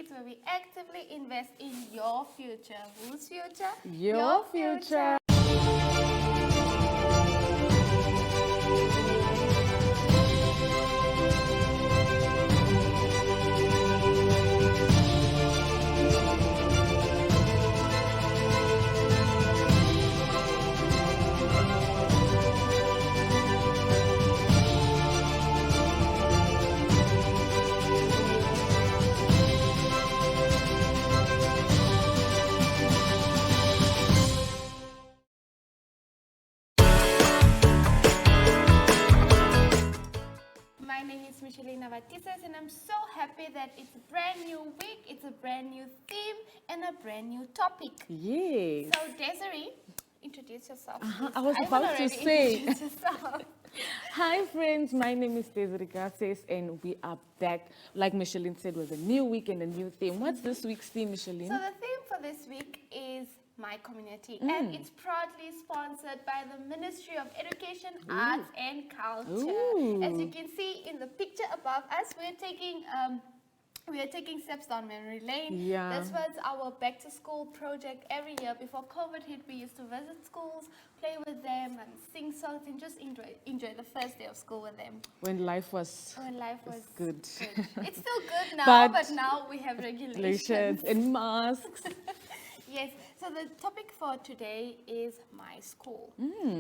Kids, where we actively invest in your future. Whose future? Your future. My name is Michelina Vatises, and I'm so happy that it's a brand new week, it's a brand new theme, and a brand new topic. Yes. So, Desiree, introduce yourself. Please. I was haven't about to already say. introduced yourself. Hi friends, my name is Desiree Garces and we are back, like Micheline said, with a new week and a new theme. What's this week's theme, Micheline? So the theme for this week is My Community, and it's proudly sponsored by the Ministry of Education, Arts and Culture. As you can see in the picture above us, we are taking steps down memory lane. Yeah. This was our back to school project every year. Before COVID hit, we used to visit schools, play with them and sing songs and just enjoy the first day of school with them. When life was Good. good. It's still good now, But but now we have regulations. and masks. Yes, so the topic for today is my school.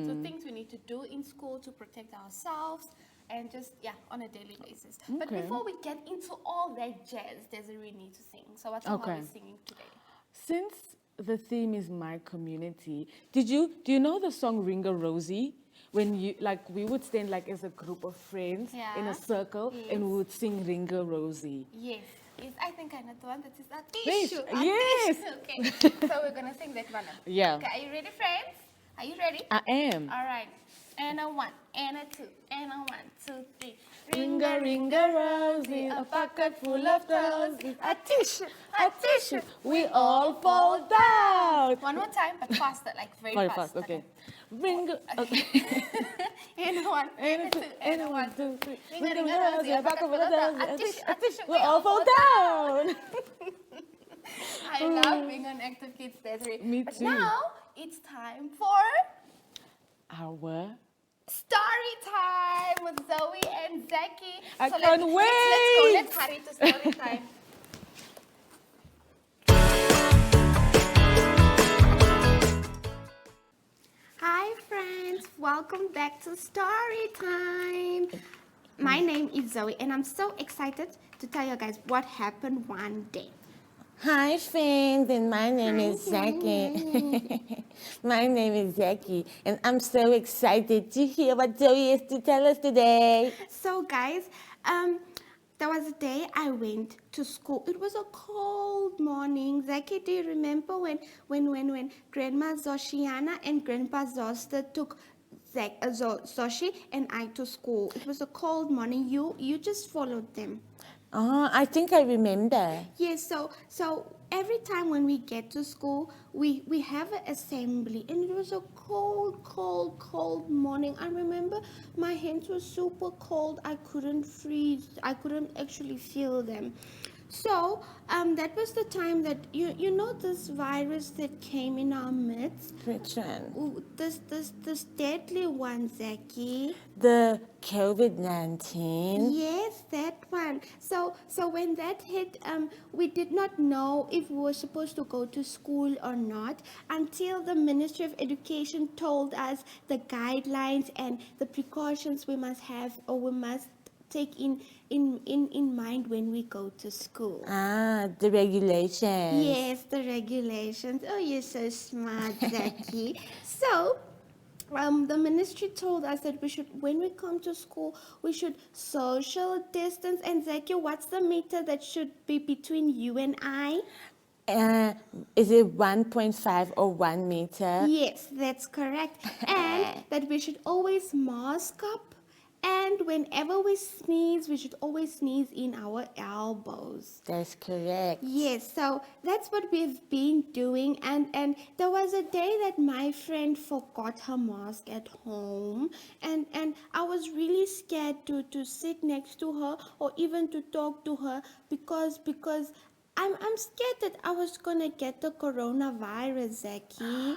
So things we need to do in school to protect ourselves and just, on a daily basis. But Okay. before we get into all that jazz, there's a real need to sing. So what song are we singing today? Since the theme is my community, do you know the song Ringa Rosie? When we would stand as a group of friends in a circle and we would sing Ringa Rosie. Yes. I think I know the one that is a Yes, tissue. yes. Okay, so we're going to sing that one now. Yeah. Okay, are you ready, friends? Are you ready? I am. All right. And a one, and a two, and a 1, 2, 3. Ringa, ringa, Rosie, a bucket full of roses, a tissue, we all fall down. One more time, but faster, very Very fast. fast, okay. Ringa, okay. And a 1, and a 2, and a 1, 2, 3. Ringa, ringa, Rosie, a bucket full of roses, a tissue, we all fall down. I love being on Active Kids Desiree. Me But too. now, it's time for Our story time with Zoe and Zaki. I So can't let's go. wait. Let's hurry to story time. Hi friends, welcome back to story time. My name is Zoe and I'm so excited to tell you guys what happened one day. Hi friends, and my name is Zaki. My name is Zaki, and I'm so excited to hear what Zoe has to tell us today. So guys, there was a day I went to school. It was a cold morning. Zaki, do you remember when Grandma Zoshiana and Grandpa Zoster took Zoshi and I to school? It was a cold morning. You just followed them. Oh, I think I remember. Yes, so every time when we get to school, we have an assembly, and it was a cold morning. I remember my hands were super cold. I couldn't freeze. I couldn't actually feel them. So that was the time that you know this virus that came in our midst. Which one? Ooh, this deadly one, Zaki. The COVID-19. Yes, that one. So when that hit, we did not know if we were supposed to go to school or not until the Ministry of Education told us the guidelines and the precautions we must have or we must take in mind when we go to school. Ah, the regulations. Yes, the regulations. Oh, you're so smart, Zaki. So, the ministry told us that when we come to school, we should social distance. And Zaki, what's the meter that should be between you and I? Is it 1.5 or 1 meter? Yes, that's correct. And that we should always mask up. And whenever we sneeze, we should always sneeze in our elbows. That's correct. Yes, so that's what we've been doing. And there was a day that my friend forgot her mask at home. And I was really scared to sit next to her or even to talk to her because I'm scared that I was gonna get the coronavirus, Zaki.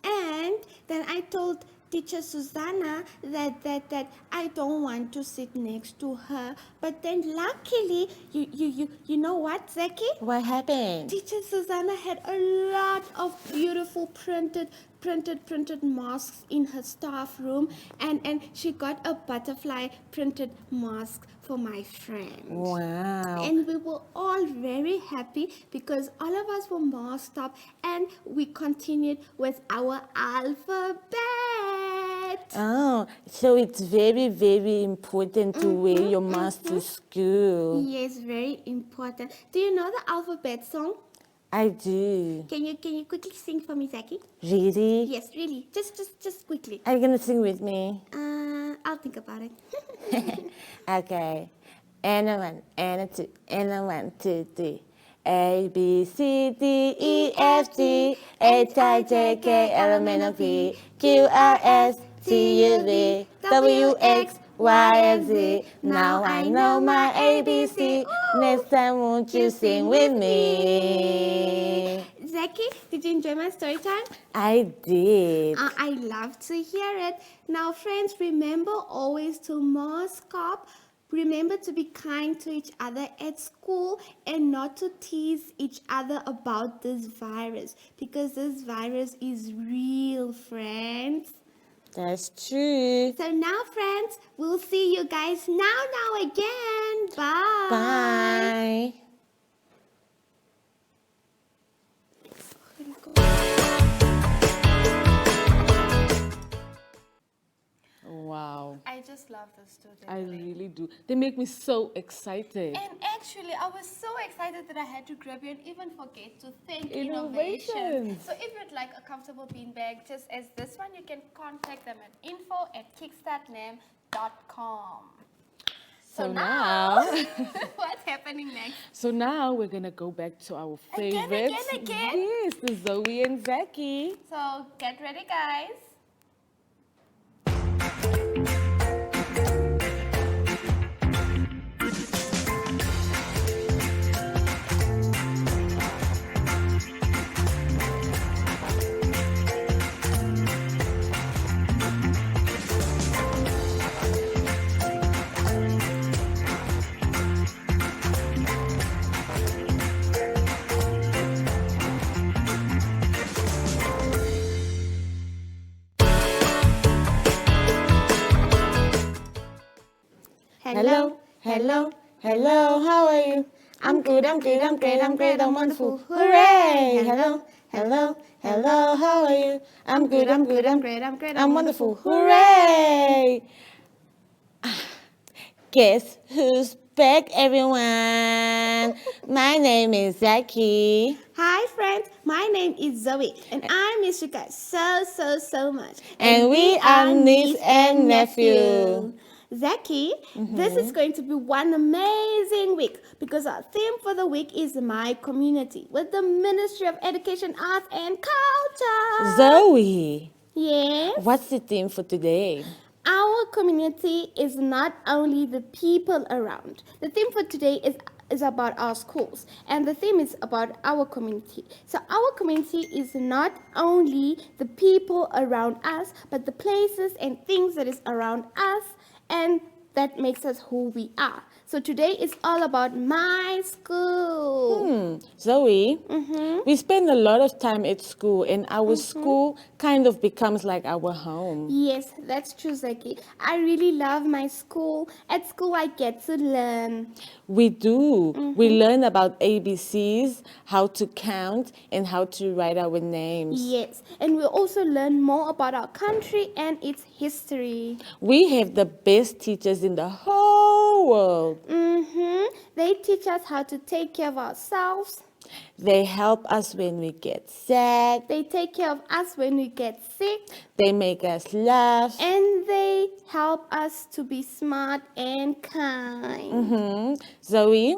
And then I told teacher Susanna that I don't want to sit next to her. But then luckily, you know what, Zaki? What happened? Teacher Susanna had a lot of beautiful printed masks in her staff room, and she got a butterfly printed mask for my friend. Wow. And we were all very happy because all of us were masked up and we continued with our alphabet. Oh, so it's very, very important to wear your mask to school. Yes, very important. Do you know the alphabet song? I do. Can you quickly sing for me, Zaki? Really? Yes, really. Just quickly. Are you gonna sing with me? I'll think about it. Okay. And a one, and a two, and a 1, 2, 3. A, B, C, D, E, F, G, H, I, J, K, L, M, N, O, P, Q, R, S, T, U, V, W, X, Y, and Z. Now I know my ABC. Next time, won't you sing with me? Zaki, did you enjoy my story time? I did. I love to hear it. Now, friends, remember always to mask up. Remember to be kind to each other at school and not to tease each other about this virus because this virus is real, friends. That's true. So now, friends, we'll see you guys now again. Bye. Bye. Wow. I just love those two. I really do. They make me so excited. And actually, I was so excited that I had to grab you and even forget to thank Innovations. Innovation. So if you'd like a comfortable beanbag just as this one, you can contact them at info@kickstartnam.com. So now, what's happening next? so now we're gonna go back to our favorites. Again? Yes, the Zoe and Zaki. So get ready, guys. Hello, hello, hello, how are you? I'm good, I'm great, I'm great, I'm great, I'm wonderful. Hooray! Hello, hello, hello, how are you? I'm good, I'm good, I'm great, I'm wonderful. Hooray! Guess who's back, everyone? My name is Zaki. Hi, friends. My name is Zoe, and I miss you guys so much. And we are niece and nephew. Zaki, this is going to be one amazing week because our theme for the week is My Community with the Ministry of Education, Arts and Culture. Zoe, Yes. what's the theme for today? Our community is not only the people around. The theme for today is about our schools, and the theme is about our community. So our community is not only the people around us, but the places and things that is around us, and that makes us who we are. So today is all about my school. Zoe, we spend a lot of time at school, and our school kind of becomes like our home. Yes, that's true, Zaki. I really love my school. At school, I get to learn. We do. We learn about ABCs, how to count, and how to write our names. Yes, and we also learn more about our country and its history. We have the best teachers in the whole world. They teach us how to take care of ourselves. They help us when we get sad. They take care of us when we get sick. They make us laugh. And they help us to be smart and kind. Zoe,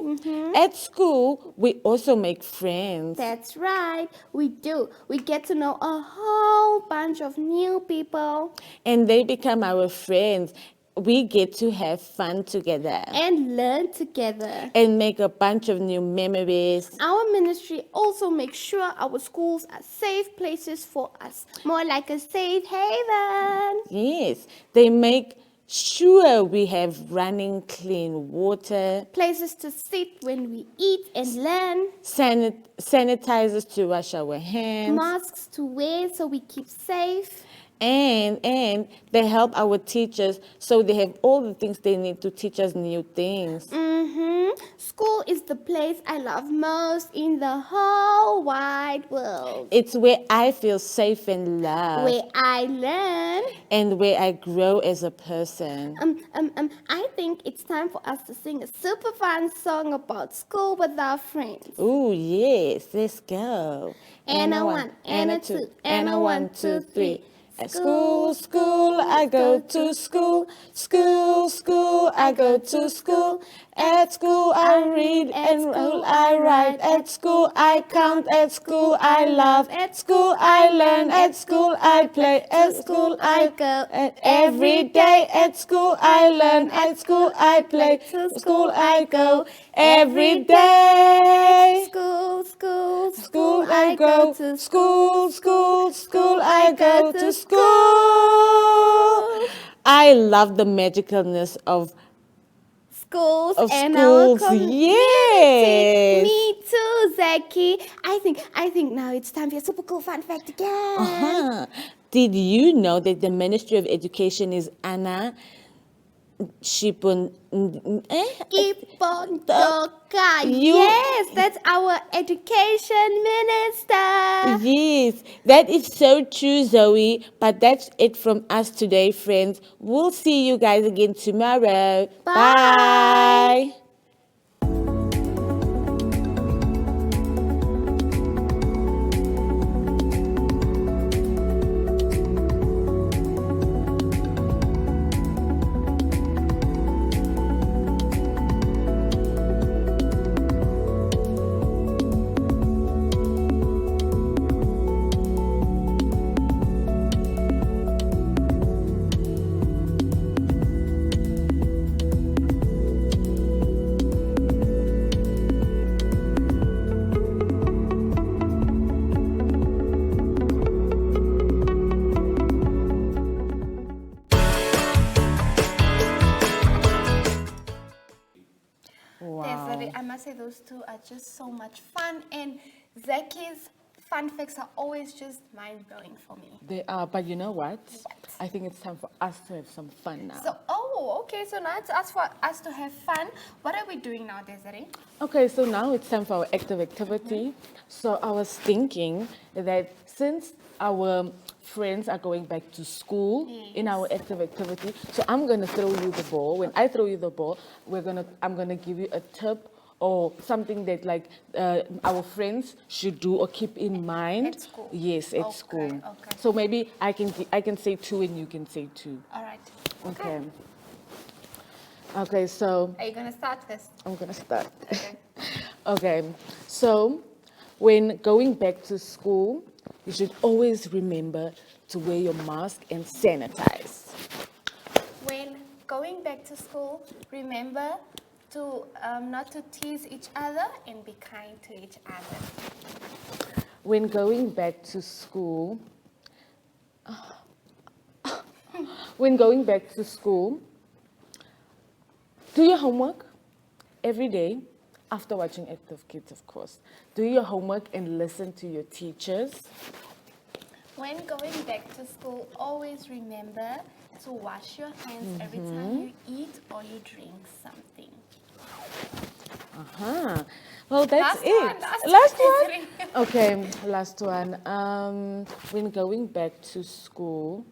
at school, we also make friends. That's right, we do. We get to know a whole bunch of new people. And they become our friends. we get to have fun together and learn together. and make a bunch of new memories. Our ministry also makes sure our schools are safe places for us, more like a safe haven. Yes, they make sure we have running clean water, Places to sit when we eat and learn, sanitizers to wash our hands, masks to wear so we keep safe. and they help our teachers so they have all the things they need to teach us new things. School is the place I love most in the whole wide world. It's where I feel safe and loved Where I learn. and where I grow as a person. I think it's time for us to sing a super fun song about school with our friends. Ooh, yes, let's go. And a one, and a two, and a 1, 2, 3. At school, school, I go to school. School, school, I go to school. At school, I read and I write. At school, I count. At school, I laugh. At school, I learn. At school, I play. At school, I go. And every day at school, I learn. At school, I play. To school, I go. Every day. School, school, School I go to school, school, school I go to school. I love the magicalness of schools and schools. our community. Yes. Me too, Zaki. I think now it's time for a super cool fun fact again. Uh-huh. Did you know that the Ministry of Education is Anna Shipun? Kipondoka. You- Yes, that's our education minister. Yes, that is so true, Zoe. But that's it from us today, friends. We'll see you guys again tomorrow. Bye. Bye. Desiree, I must say those two are just so much fun, and Zaki's fun facts are always just mind-blowing for me. They are, but you know what? I think it's time for us to have some fun now. So, okay, so now it's for us to have fun. What are we doing now, Desiree? Okay, so now it's time for our active activity. So I was thinking that since our friends are going back to school in our active activity, so I'm gonna throw you the ball. When I throw you the ball, I'm gonna give you a tip or something that like our friends should do or keep in mind. At school? Yes, at Okay, school. okay. So maybe I can say 2 and you can say 2. All right. Okay. Okay, so Are you going to start first? I'm gonna start. Okay. Okay, so when going back to school, you should always remember to wear your mask and sanitize. When going back to school, remember to not to tease each other and be kind to each other. When going back to school, do your homework every day after watching Active Kids, of course. Do your homework and listen to your teachers. When going back to school, always remember to wash your hands every time you eat or you drink something. Well, that's Last it. one, Last one. one. Okay, last one. When going back to school,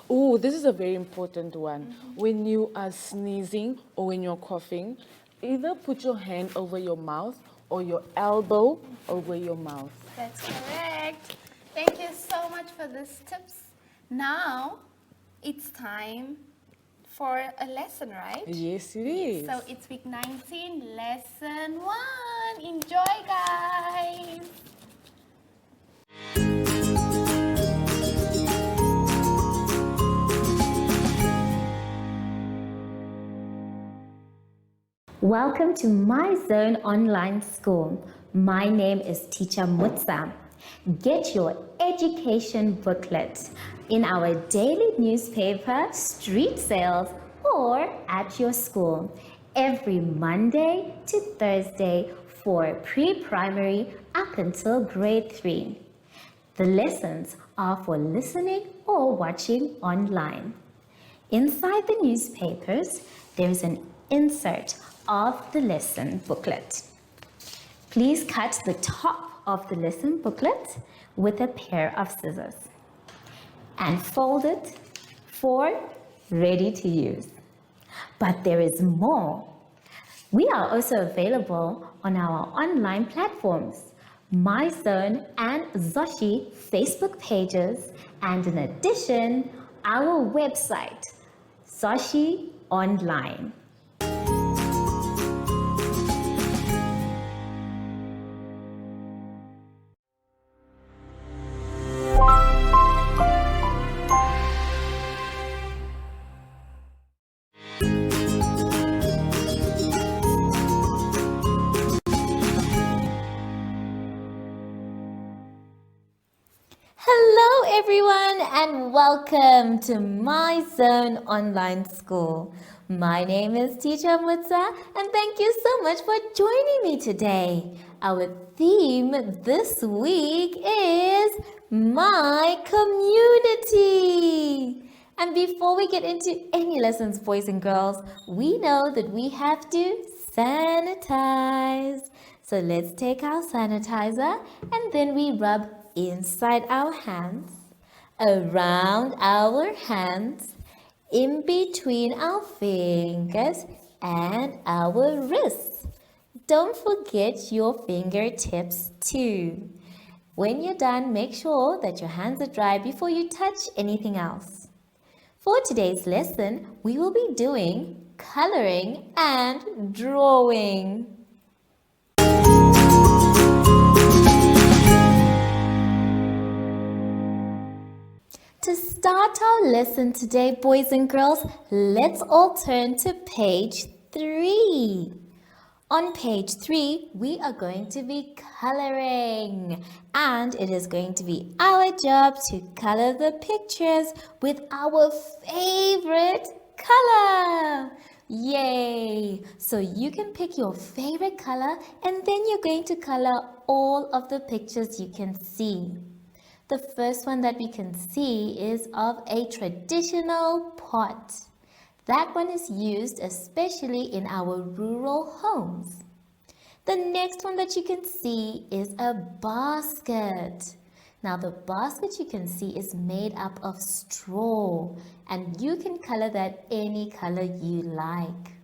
oh, this is a very important one. When you are sneezing or when you're coughing, either put your hand over your mouth or your elbow over your mouth. That's correct. Thank you so much for these tips. Now, it's time for a lesson, right? Yes, it is. So it's week 19, lesson 1. Enjoy, guys. Welcome to My Zone Online School. My name is Teacher Mutsa. Get your education booklet in our daily newspaper, street sales, or at your school every Monday to Thursday for pre-primary up until grade 3. The lessons are for listening or watching online. Inside the newspapers, there is an insert of the lesson booklet. Please cut the top of the lesson booklet with a pair of scissors and fold it for ready to use. But there is more. We are also available on our online platforms, MyZone and Zoshi Facebook pages, and in addition, our website, Zoshi Online. Hello everyone and welcome to My Zone Online School. My name is Teacher Mutsa and thank you so much for joining me today. Our theme this week is My Community. And before we get into any lessons, boys and girls, we know that we have to sanitize. So let's take our sanitizer and then we rub inside our hands, around our hands, in between our fingers and our wrists. Don't forget your fingertips too. When you're done, make sure that your hands are dry before you touch anything else. For today's lesson, we will be doing coloring and drawing. To start our lesson today, boys and girls, let's all turn to page 3. On page 3, we are going to be coloring, and it is going to be our job to color the pictures with our favorite color. Yay! So you can pick your favorite color and then you're going to color all of the pictures you can see. The first one that we can see is of a traditional pot. That one is used especially in our rural homes. The next one that you can see is a basket. Now the basket you can see is made up of straw and you can color that any color you like.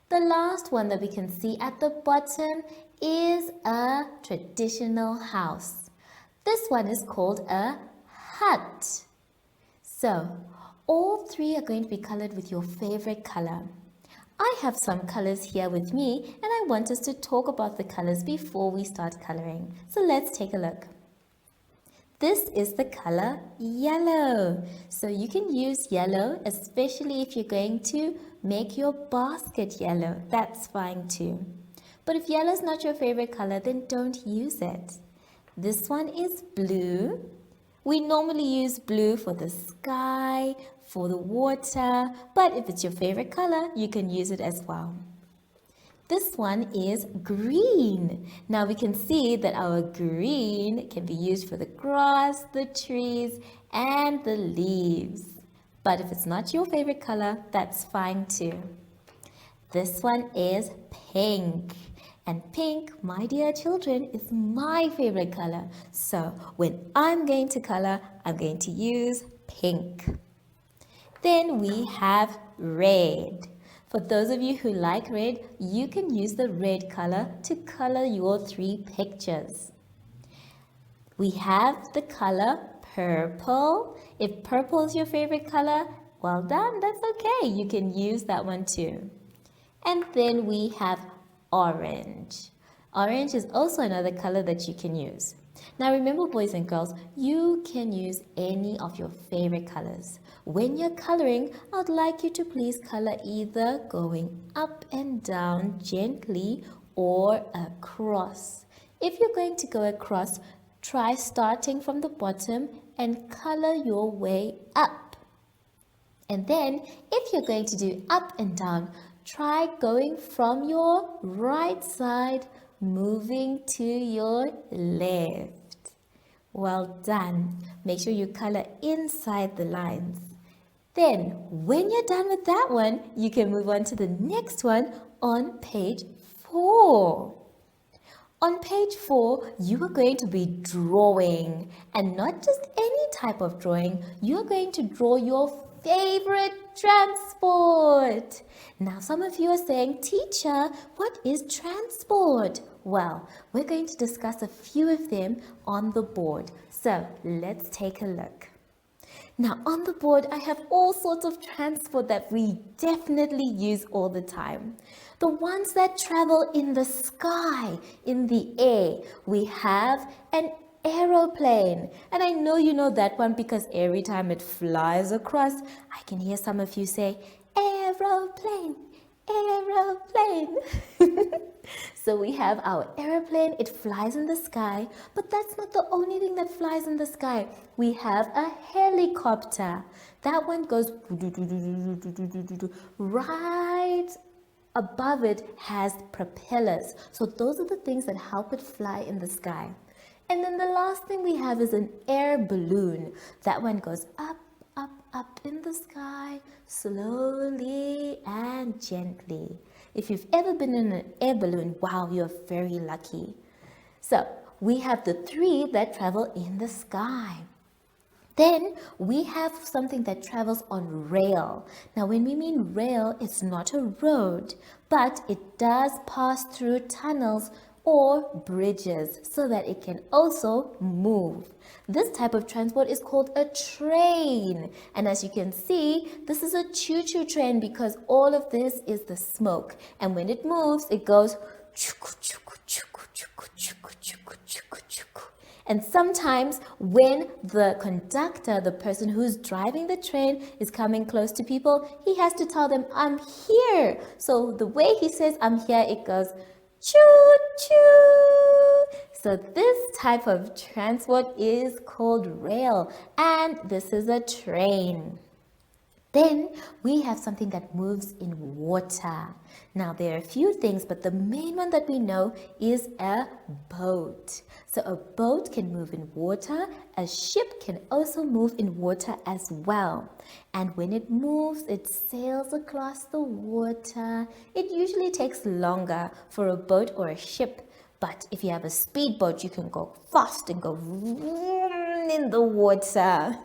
The last one that we can see at the bottom is a traditional house. This one is called a hut. So, all 3 are going to be colored with your favorite color. I have some colors here with me and I want us to talk about the colors before we start coloring. So let's take a look. This is the color yellow. So you can use yellow, especially if you're going to make your basket yellow. That's fine too. But if yellow is not your favorite color, then don't use it. This one is blue. We normally use blue for the sky, for the water, but if it's your favorite color, you can use it as well. This one is green. Now we can see that our green can be used for the grass, the trees, and the leaves. But if it's not your favorite color, that's fine too. This one is pink. And pink, my dear children, is my favorite color. So when I'm going to color, I'm going to use pink. Then we have red. For those of you who like red, you can use the red color to color your 3 pictures. We have the color purple. If purple is your favorite color, well done, that's okay. You can use that one too. And then we have orange. Orange is also another color that you can use. Now remember, boys and girls, you can use any of your favorite colors. When you're coloring, I'd like you to please color either going up and down gently or across. If you're going to go across, try starting from the bottom and color your way up. And then if you're going to do up and down, try going from your right side, moving to your left. Well done. Make sure you color inside the lines. Then, when you're done with that one, you can move on to the next one on page 4. On page 4, you are going to be drawing, and not just any type of drawing. You are going to draw your favorite transport. Now, some of you are saying, teacher, what is transport? Well, we're going to discuss a few of them on the board. So, let's take a look. Now, on the board, I have all sorts of transport that we definitely use all the time. The ones that travel in the sky, in the air. We have an aeroplane. And I know you know that one because every time it flies across, I can hear some of you say, aeroplane, aeroplane. So we have our aeroplane, it flies in the sky, but that's not the only thing that flies in the sky. We have a helicopter. That one goes right above it has propellers. So those are the things that help it fly in the sky. And then the last thing we have is an air balloon. That one goes up, up, up in the sky, slowly and gently. If you've ever been in an air balloon, wow, you're very lucky. So we have the 3 that travel in the sky. Then we have something that travels on rail. Now when we mean rail, it's not a road, but it does pass through tunnels or bridges so that it can also move. This type of transport is called a train. And as you can see, this is a choo-choo train because all of this is the smoke. And when it moves, it goes and sometimes when the conductor, the person who's driving the train, is coming close to people, he has to tell them, I'm here. So the way he says, I'm here, it goes choo-choo. So this type of transport is called rail, and this is a train. Then we have something that moves in water. Now there are a few things, but the main one that we know is a boat. So a boat can move in water. A ship can also move in water as well. And when it moves, it sails across the water. It usually takes longer for a boat or a ship. But if you have a speedboat, you can go fast and go vroom in the water.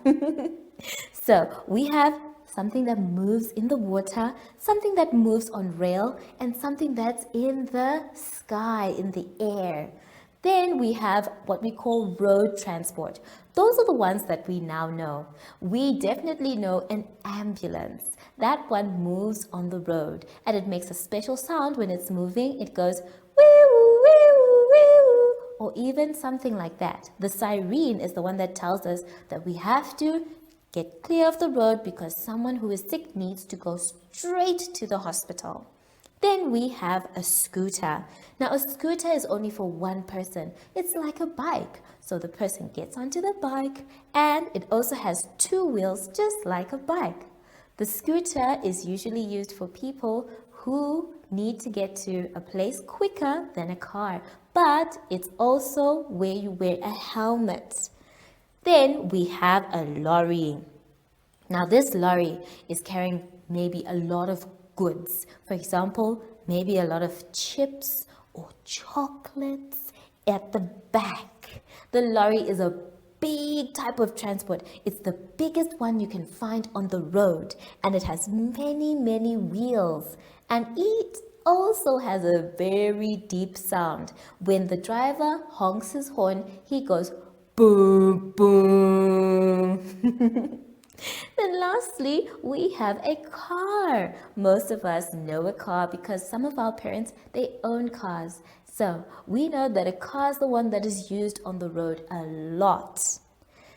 So we have something that moves in the water, something that moves on rail, and something that's in the sky, in the air. Then we have what we call road transport. Those are the ones that we now know. We definitely know an ambulance. That one moves on the road, and it makes a special sound when it's moving. It goes wee-woo, wee-woo, wee-woo, or even something like that. The siren is the one that tells us that we have to get clear of the road because someone who is sick needs to go straight to the hospital. Then we have a scooter. Now a scooter is only for one person. It's like a bike. So the person gets onto the bike and it also has 2 wheels just like a bike. The scooter is usually used for people who need to get to a place quicker than a car. But it's also where you wear a helmet. Then we have a lorry. Now this lorry is carrying maybe a lot of goods. For example, maybe a lot of chips or chocolates at the back. The lorry is a big type of transport. It's the biggest one you can find on the road, and it has many, many wheels. And it also has a very deep sound. When the driver honks his horn, he goes boom, boom. Then lastly, we have a car. Most of us know a car because some of our parents, they own cars. So we know that a car is the one that is used on the road a lot.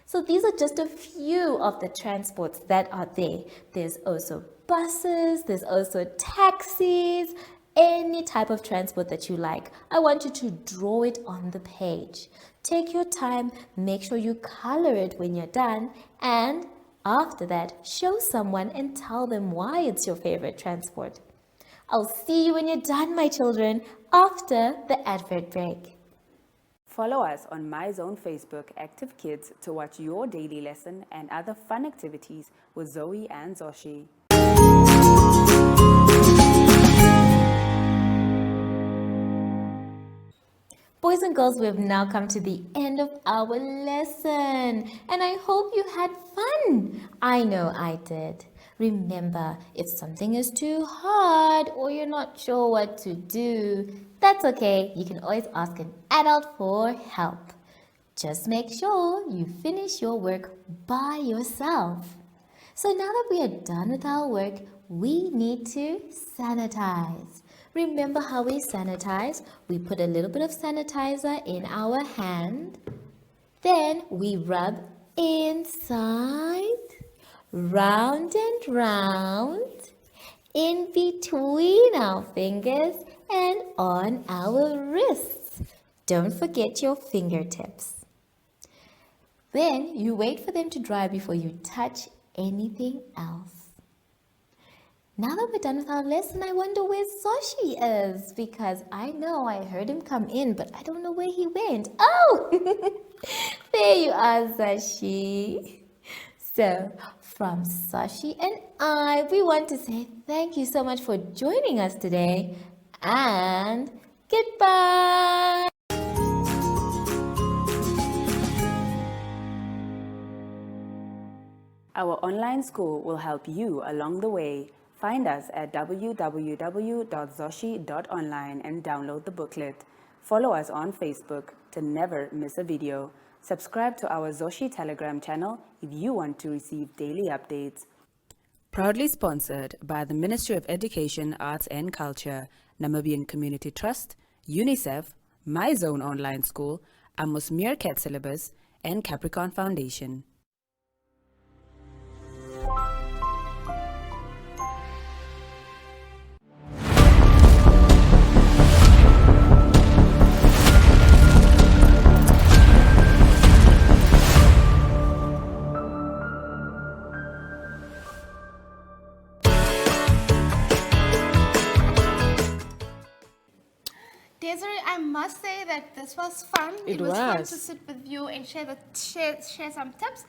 So these are just a few of the transports that are there. There's also buses, there's also taxis, any type of transport that you like. I want you to draw it on the page. Take your time, make sure you color it when you're done, and after that, show someone and tell them why it's your favorite transport. I'll see you when you're done, my children, after the advert break. Follow us on MyZone Facebook Active Kids to watch your daily lesson and other fun activities with Zoe and Zoshi. Boys and girls, we have now come to the end of our lesson, and I hope you had fun. I know I did. Remember, if something is too hard or you're not sure what to do, that's okay. You can always ask an adult for help. Just make sure you finish your work by yourself. So now that we are done with our work, we need to sanitize. Remember how we sanitize? We put a little bit of sanitizer in our hand. Then we rub inside, round and round, in between our fingers and on our wrists. Don't forget your fingertips. Then you wait for them to dry before you touch anything else. Now that we're done with our lesson, I wonder where Zoshi is, because I know I heard him come in, but I don't know where he went. Oh, there you are, Zoshi. So, from Zoshi and I, we want to say thank you so much for joining us today, and goodbye. Our online school will help you along the way. Find us at www.zoshi.online and download the booklet. Follow us on Facebook to never miss a video. Subscribe to our Zoshi Telegram channel if you want to receive daily updates. Proudly sponsored by the Ministry of Education, Arts and Culture, Namibian Community Trust, UNICEF, MyZone Online School, Amos Meerkat Syllabus, and Capricorn Foundation. Desiree, I must say that this was fun. It was fun to was. sit with you and share some tips.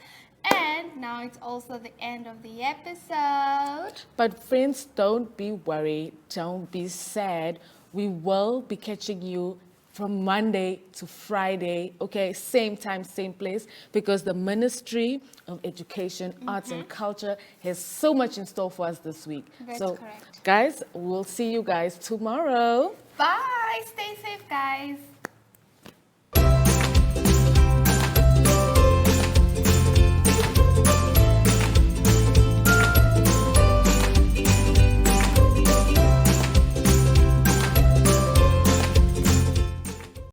And now it's also the end of the episode. But friends, don't be worried, don't be sad. We will be catching you from Monday to Friday, okay, same time, same place, because the Ministry of Education, Arts and Culture has so much in store for us this week. That's so, correct. guys, we'll see you guys tomorrow. Bye. Stay safe, guys.